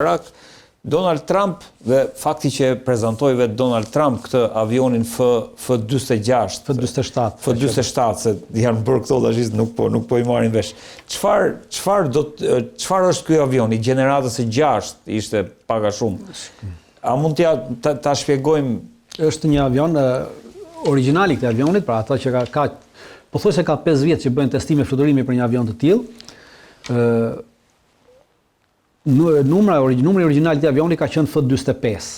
Irak, Donald Trump dhe fakti që prezantoi vetë Donald Trump këtë avionin F-46, F-47 se janë bërë këto tash nuk po I marrin vesh. Çfarë është ky avion I gjeneratës së 6 ishte pak a shumë. A mund ta shpjegojmë? Është një avion origjinali I këtij avionit, pra ata që ka pothuajse ka 5 vjet që bëjnë testime fluturimi për një avion të tillë. Numri origjinal I avionit ka qenë F-45.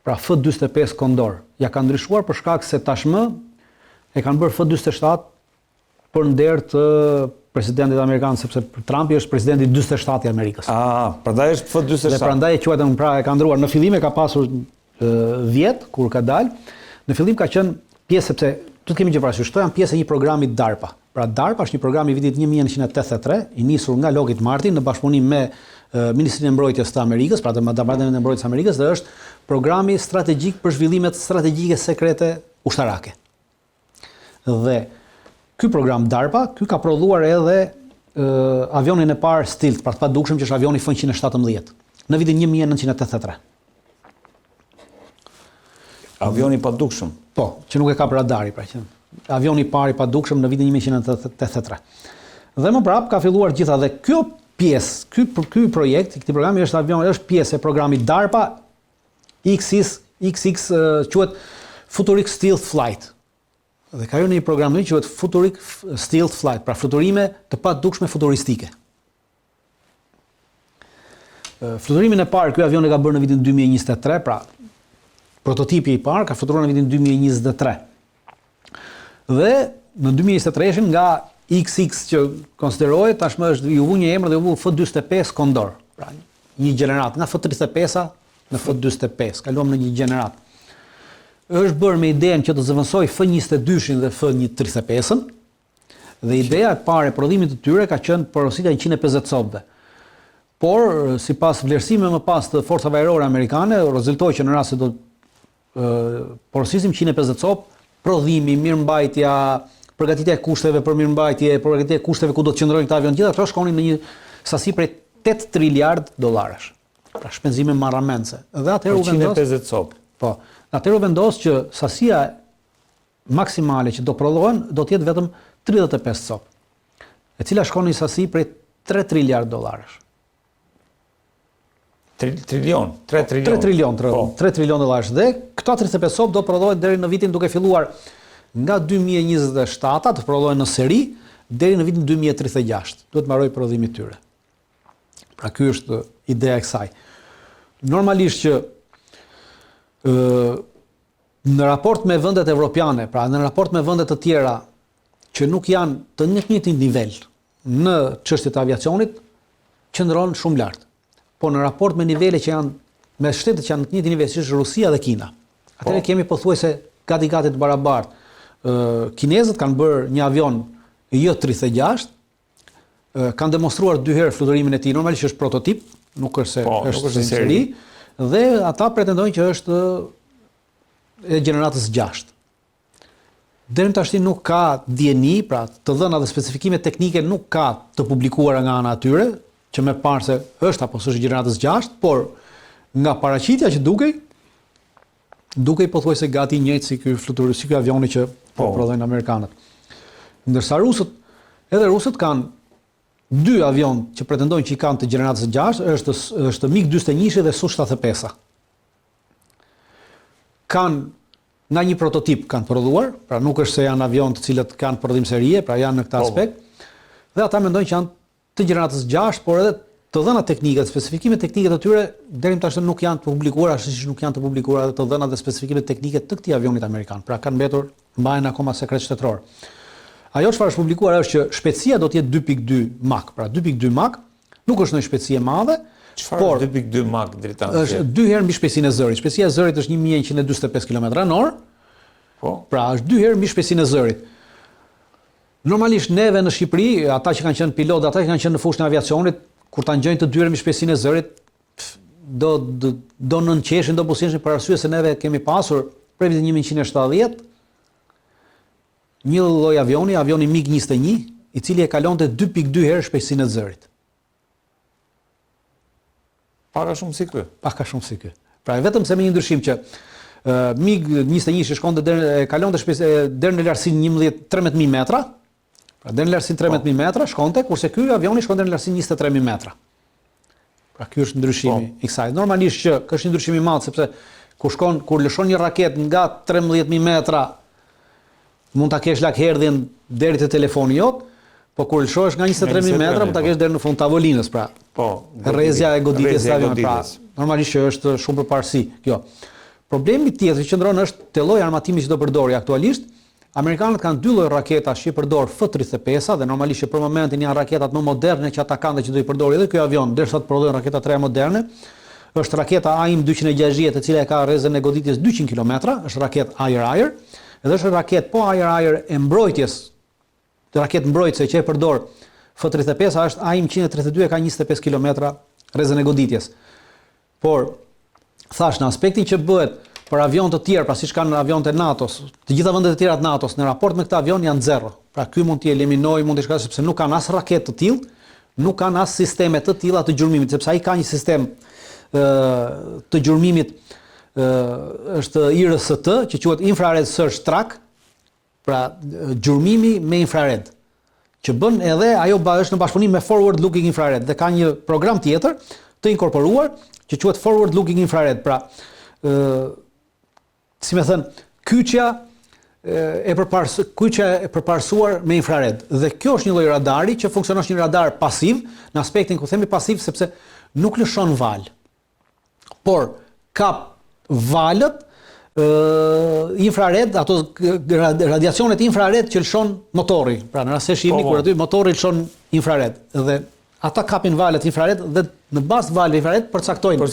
Pra F-45 Condor. Ja ka ndryshuar për shkak se tashmë e kanë bërë F-47 për nder të presidentit amerikan, sepse Trumpi është presidenti I 47 I Amerikës. Prandaj është F-47. Dhe prandaj e quajtën, pra e ka ndruar. Në fillim e ka pasur 10 kur ka dalë. Në fillim ka qenë pjesë sepse do të kemi që parasysh, këto janë pjesë e një programi DARPA. Pra DARPA është një program I vitit 1983, I nisur nga Lockheed Martin në bashkëpunim me Ministrinë e Mbrojtjes të Amerikës, pra Departamentin e Mbrojtjes të Amerikës, dhe është programi strategjik për zhvillimet strategjike sekrete ushtarake. Dhe ky program DARPA, ky ka prodhuar edhe avionin e parë Stealth, pra të padukshëm që është avioni F-117, në vitin 1983. Avioni I padukshëm? Po, që nuk e ka për radari, pra që avioni I parë I padukshëm në vitin 1983. Dhe më prap ka filluar gjitha dhe kjo pjesë, ky projekt I këtij programi është pjesë e programit DARPA XX quhet Futuristic Stealth Flight. Dhe ka një program që quhet Futuristic Stealth Flight, pra fluturime të padukshme futuristike. Fluturimin e parë ky avion e ka bërë në vitin 2023, pra prototipi I parë ka fluturuar në vitin 2023. Dhe në 2023 nga XX që konsiderohet tashmë është ju vu një emër dhe ju vu F-45 Condor. Pra një gjenerat nga F-35 në F-45, kaluam në një gjenerat. Është bërë me idenë që të zëvendësoj F-22-shin dhe F-35-ën. Dhe ideja e parë e prodhimit të tyre ka qenë porositja 150 copëve. Por sipas vlerësimeve më pas të forcave ajrore amerikane, rezultoi që në rast se do porosisim 150 copë, prodhimi, mirëmbajtja, përgatitja e kushteve për mirëmbajtje, përgatitja e kushteve ku do të qëndrojnë këta avion, gjitha këto shkonin në një sasi prej 8 triliard dollarësh. Pra shpenzime marramense. Dhe atëherë u vendos 150 copë. Po. Atëherë u vendos që sasia maksimale që do prodhohen do të jetë vetëm 35 copë, e cila shkon në një sasi prej 3 triliard dollarësh. 3 trilion dollarësh. Dhe këta 35 copë do prodhohen deri në vitin duke filluar nga 2027 të prodhohen në seri deri në vitin 2036. Duhet mbaroj prodhimi I tyre. Pra ky është ideja e kësaj. Normalisht që në raport me vendet evropiane, pra në raport me vendet të tjera që nuk janë të njëjtin nivel në çështjet e aviacionit, qëndron shumë lart. Po në raport me nivele që janë me shtetet që janë në të njëjtin nivel, si është Rusia dhe Kina. Atëherë kemi pothuajse gati të barabartë. Kinezët kanë bërë një avion J-36, kanë demonstruar 2 herë fluturimin e tij, normalisht është prototip, nuk është se është seri, dhe ata pretendojnë që është e gjeneratës 6. Deri tashti nuk ka dieni, pra të dhëna dhe specifikime teknike nuk ka të publikuara nga ana e tyre, që me parë se është apo s'është gjeneratës 6, por nga paraqitja që dukej pothuajse gati njëjtë si ky avioni që prodhojnë amerikanët. Ndërsa rusët kanë 2 avion që pretendojnë që I kanë të gjeneratës 6, është MiG-41 dhe Su-75. Kanë nga një prototip kanë prodhuar, pra nuk është se janë avion të cilët kanë prodhim serie, pra janë në këtë aspekt. Dhe ata mendojnë që janë të gjeneratës 6, por edhe të dhëna teknike, specifikimet teknike të tyre deri më tash nuk janë të publikuara, ashtu siç nuk janë të publikuara të dhëna dhe specifikimet teknike të këtij avionit amerikan. Pra kanë mbetur, mbahen akoma sekret shtetëror. Ajo çfarë është publikuar është që shpejtësia do të jetë 2.2 Mach. Pra 2.2 Mach nuk është një shpejtësi e madhe, por 2.2 Mach drejtani. Është 2 herë mbi shpejtësinë e zërit. Shpejtësia e zërit është 1145 km/h. Po. Pra është 2 herë mbi shpejtësinë e zërit. Normalisht neve në Shqipëri, ata që kanë qenë pilotë, ata që kanë qenë në fushën e aviacionit, kur ta ngjojnë të dyre me shpejtësinë e zërit, do nënqeshin, do buzëqeshin për arsye se neve kemi pasur prej vitit 1970 një lloj avioni MiG-21, I cili e kalonte 2.2 herë shpejtësinë e zërit. Pak shumë si ky. Pak shumë si ky. Pra vetëm se me një ndryshim që MiG-21 shkonte kalonte deri në lartësinë 13.000 metra. Pra deri në lartësinë 13.000 metra shkonte, kurse ky avioni shkonte në lartësinë 23.000 metra. Pra ky është ndryshimi i kësaj. Normalisht që është një ndryshim i madh sepse kur lëshon një raketë nga 13.000 metra mund ta kesh lakherdhjen deri te telefoni jot, po kur lëshohesh nga 23.000 metra mund ta kesh deri në fund tavolinës, pra. Rrezja e goditjes së avionit, pra. Normalisht që është shumë përparësi kjo. Problemi tjetër që qëndron është te lloji armatimi që do përdori aktualisht. Amerikanët kanë dy lloj raketash që përdor F-35 dhe normalisht që për momentin janë raketat më moderne që ata kanë dhe që do i përdori edhe ky avion, derisa të prodhojnë raketa të reja moderne. Është raketa AIM-260 e cila ka rrezën e goditjes 200 km, është raketë air-air, edhe është raketë po air-air e mbrojtjes, raketë mbrojtëse që e përdor F-35 është AIM-132 e ka 25 km rrezën e goditjes. Por thash në aspektin që bëhet për avion të tjerë, pra siç kanë avionët e NATO-s, të gjitha vendet e tjera të NATO-s në raport me këtë avion janë zero. Pra ky mund t'i eliminojë, mund të shkojë sepse nuk kanë as raketë të tillë, nuk kanë as sisteme të tilla të gjurmimit, sepse ai ka një sistem të gjurmimit është IRST, që quhet Infrared Search Track, pra gjurmimi me infrared, që bën edhe ajo është në bashkëpunim me Forward Looking Infrared dhe ka një program tjetër të inkorporuar që quhet Forward Looking Infrared, pra si më thën, kyçja e përparsuar me infrared. Dhe kjo është një lloj radari që funksionon si një radar pasiv, në aspektin ku themi pasiv sepse nuk lëshon val. Por kap valët infrared, ato radiacionet infrared që lëshon motori. Pra në rast se shihni kur aty motori lëshon infrared dhe ata kapin valët infrared dhe në bazë valëve infrared përcaktojnë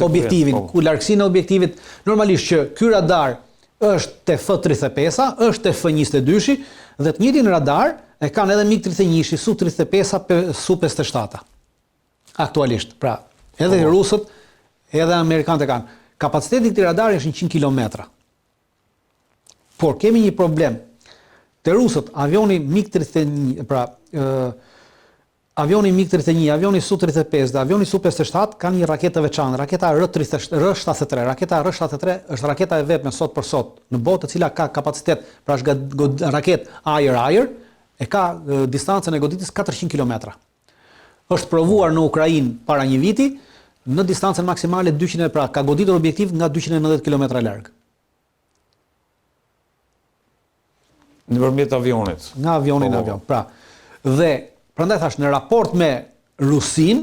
objektivin, ku largësinë e objektivit normalisht që ky radar është te F-35, është te F-22 dhe të njëjtin radar e kanë edhe MiG-31, Su-35, Su-57. Aktualisht, pra, edhe rusët, edhe amerikanët e kanë. Kapaciteti i këtij radari është 100 km. Por kemi një problem. Te rusët, avioni MiG-31, pra avioni MiG-31, avioni Su-35 dhe avioni Su-57 kanë një raketë të veçantë, raketa R-73. Raketa R-73 është raketa e vetme sot për sot në botë, e cila ka kapacitet, pra është raketë air-air, e ka distancën e goditjes 400 km. Është provuar në Ukrainë para një viti në distancën maksimale 200, pra ka goditur objektiv nga 290 km larg. Nëpërmjet avionit. Nga avioni në avion. Pra, dhe prandaj thash, në raport me Rusin,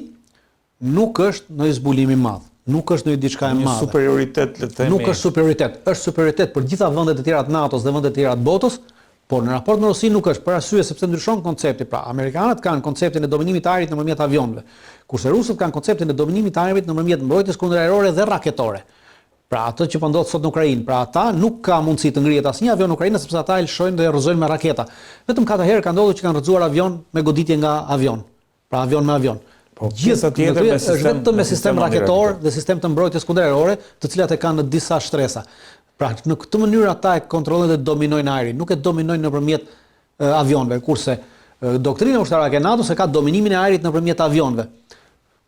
nuk është në zbulim i madh, nuk është në diçka e madhe. Një superioritet, le të themi. Nuk është superioritet, është superioritet për gjitha vendet e tjera të NATO-s dhe vendet e tjera të botës, por në raport me Rusin nuk është, për arsye sepse ndryshon koncepti. Pra, amerikanët kanë konceptin e dominimit të ajrit nëpërmjet avionëve, kurse rusët kanë konceptin e dominimit të ajrit nëpërmjet mbrojtjes kundërajrore dhe raketore. Pra atë që po ndodh sot në Ukrainë, pra ata nuk ka mundësi të ngrihet asnjë avion në Ukrainë sepse ata e lëshojnë dhe rrëzojnë me raketa. Vetëm 4 herë ka ndodhur që kanë rrëzuar avion me goditje nga avion. Pra avion me avion. Po gjithë tjetër është vetëm me sistem raketor dhe sistem të mbrojtjes kundërajrore, të cilat e kanë në disa shtresa. Pra në këtë mënyrë ata e kontrollojnë dhe dominojnë ajrin, nuk e dominojnë nëpërmjet avionëve, kurse doktrina ushtarake e NATO-s ka dominimin e ajrit nëpërmjet avionëve.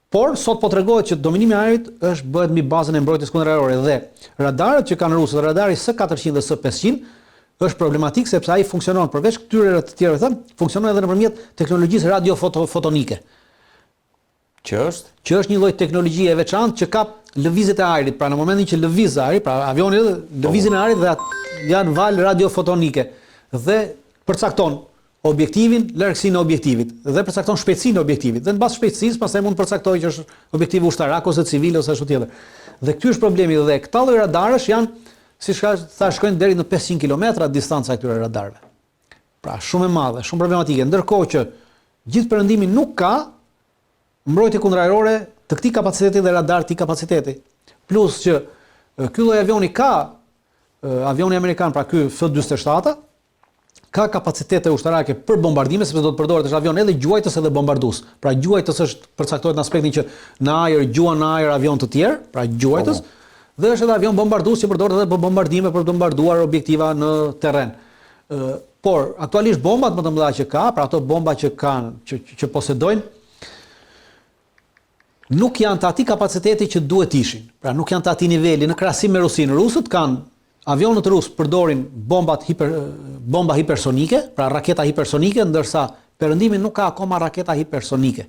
Por sot po tregohet që dominimi i ajrit bëhet mbi bazën e mbrojtjes kundërajrore dhe radarët që kanë rusët, radari S-400 dhe S-500 është problematik sepse ai funksionon përveç këtyre të tjerëve thënë, funksionon edhe nëpërmjet teknologjisë radiofotonike. Që është një lloj teknologjie e veçantë që kap lëvizjet e ajrit, pra në momentin që lëviz ajri, pra avioni lëvizin e ajrit dhe janë valë radiofotonike dhe përcakton objektivin, largësinë e objektivit dhe përcakton shpejtësinë e objektivit. Dhe në bazë shpejtësisë pastaj mund të përcaktojë që është objektivi ushtarak ose civil ose ashtu tjetër. Dhe ky është problemi dhe këta lloj radarësh janë, siç thash, shkojnë deri në 500 km distanca e këtyre radarëve. Pra shumë e madhe, shumë problematike, ndërkohë që gjithë perëndimi nuk ka mbrojtje kundërajrore të këtij kapaciteti dhe radar të këtij kapaciteti. Plus që ky lloj avioni ka avioni amerikan, pra ky F-47 ka kapacitete ushtarake për bombardime, sepse do të përdoret është avion edhe gjuajtës edhe bombardues. Pra gjuajtës është përcaktohet në aspektin që në ajër gjuan në ajër avion të tjerë, pra gjuajtës, dhe është edhe avion bombardues që përdoret edhe për bombardime, për të bombarduar objektiva në terren. Por aktualisht bombat më të mëdha që ka, pra ato bomba që kanë që posedojnë nuk janë të ati kapaciteti që duhet ishin. Pra nuk janë të ati niveli në krahasim me Rusinë. Rusët kanë avionët rusë përdorin bomba hipersonike, pra raketa hipersonike, ndërsa Perëndimi nuk ka akoma raketa hipersonike.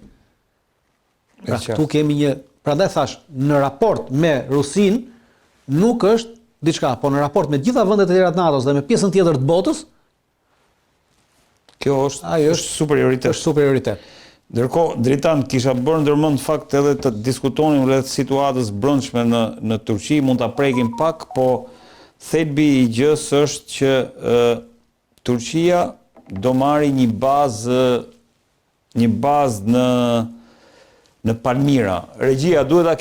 Pra këtu kemi një, prandaj thash, në raport me Rusinë nuk është diçka, po në raport me gjitha vendet e tjera të NATO-s dhe me pjesën tjetër të botës, kjo është superioritet. Është superioritet. Ndërkohë, Dritan, kisha bërë ndërmend fakt edhe të diskutonim rreth situatës brendshme në Turqi, mund ta prekim pak, po thelbi i gjës është që Turqia do marri një bazë në Palmira. Regjia duhet ta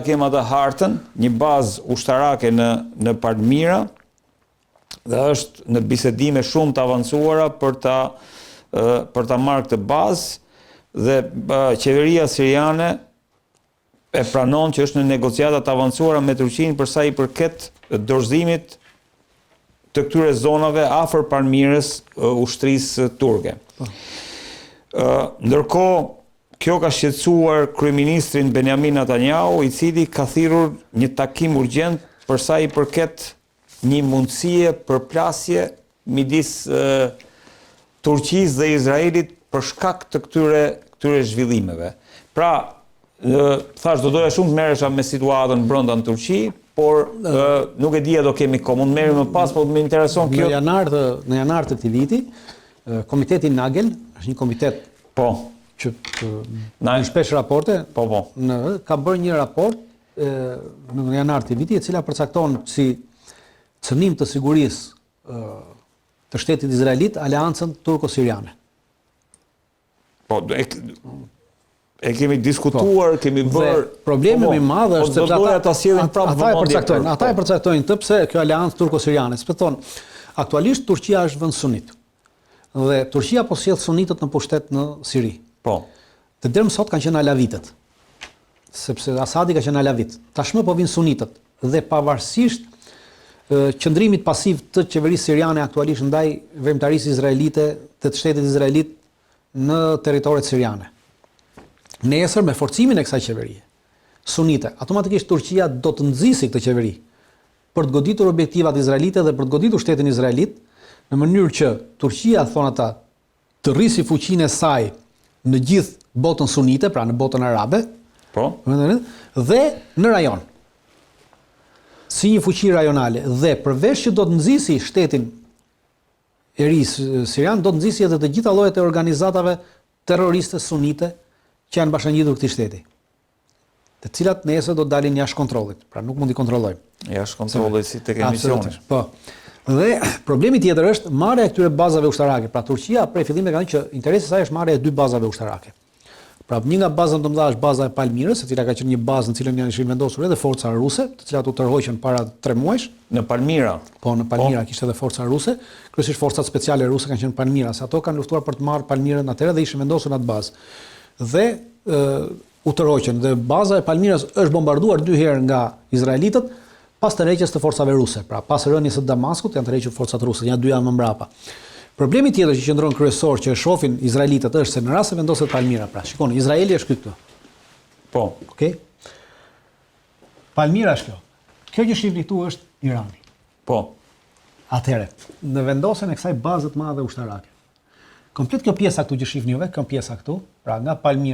kem atë hartën, një bazë ushtarake në Palmira, dhe është në bisedime shumë të avancuara për ta marrë këtë bazë, dhe qeveria siriane e pranon që është në negociata të avancuara me Turqinë për sa i përket dorëzimit të këtyre zonave afër Palmirës ushtrisë turke. Ndërkohë, kjo ka shqetësuar kryeministrin Benjamin Netanyahu, i cili ka thirrur një takim urgjent për sa i përket një mundësie përplasje midis Turqisë dhe Izraelit për shkak të këtyre zhvillimeve. Pra, thash, do doja shumë të merresha me situatën brenda në Turqi, por nuk e dija do kemi kohë, mund merrem më pas, por më intereson kjo. Në janar të këtij viti, komiteti Nagel, është një komitet që në shpesh raporte, ka bërë një raport në janar të viti, e cila përcakton si cënim të sigurisë të shtetit izraelit aleancën turko-siriane. E kemi diskutuar, kemi bërë... Problemi më i madh është sepse ata e përcaktojnë të pse kjo aleancë turko-siriane. Sepse thonë, aktualisht Turqia është vend sunit. Dhe Turqia po sjell sunitët në pushtet në Siri. Po. Dhe deri më sot kanë qenë alavitët. Sepse Asadi ka qenë alavit. Tashmë po vinë sunitët. Dhe pavarësisht qëndrimit pasiv të qeverisë siriane aktualisht ndaj veprimtarisë izraelite të shtetit izraelit në territoret siriane. Nesër me forcimin e kësaj qeverie, sunite, automatikisht Turqia do të nxjisë këtë qeveri për të goditur objektivat izraelite dhe për të goditur shtetin izraelit në mënyrë që Turqia, thonë ata, të rrisi fuqinë e saj në gjithë botën sunite, pra në botën arabe, dhe në rajon. Si një fuqi rajonale, dhe përveç që do të nxjisë shtetin e ri sirian, do të nxjisë edhe të gjitha llojet e organizatave terroriste sunite që janë bashkangjitur këtij shteti, të cilat nesër do të dalin jashtë kontrollit, pra nuk mund i kontrollojmë. Jashtë kontrollit si tek emisioni. Po. Dhe problemi tjetër është marrja e këtyre bazave ushtarake. Pra Turqia prej fillimit ka thënë që interesi i saj është marrja e 2 bazave ushtarake. Pra një nga bazat më të mëdha është baza e Palmirës, e cila ka qenë një bazë në cilën janë vendosur edhe forca ruse, të cilat u tërhoqën para 3 muajsh. Në Palmira. Po, në Palmira kishte edhe forca ruse, kryesisht forcat speciale ruse kanë qenë në Palmira, se ato kanë luftuar për të marrë Palmirën atëherë dhe ishin vendosur në atë bazë. Dhe u tërhoqën dhe baza e Palmirës është bombarduar 2 herë nga izraelitët pas tërheqjes të forcave ruse. Pra pas rënies së Damaskut janë tërhequr forcat ruse, janë 2 javë më mbrapa. Problemi tjetër që qëndron kryesor që e shohin izraelitët është se në rast se vendoset Palmira, pra shikoni, Izraeli është këtu. Po. Okej. Palmira është kjo. Kjo që shihni këtu është Irani. Po. Atëherë, në vendosjen e kësaj baze të madhe ushtarake. Komplet kjo pjesa këtu që shihni juve, kjo pjesa këtu, pra nga Palmira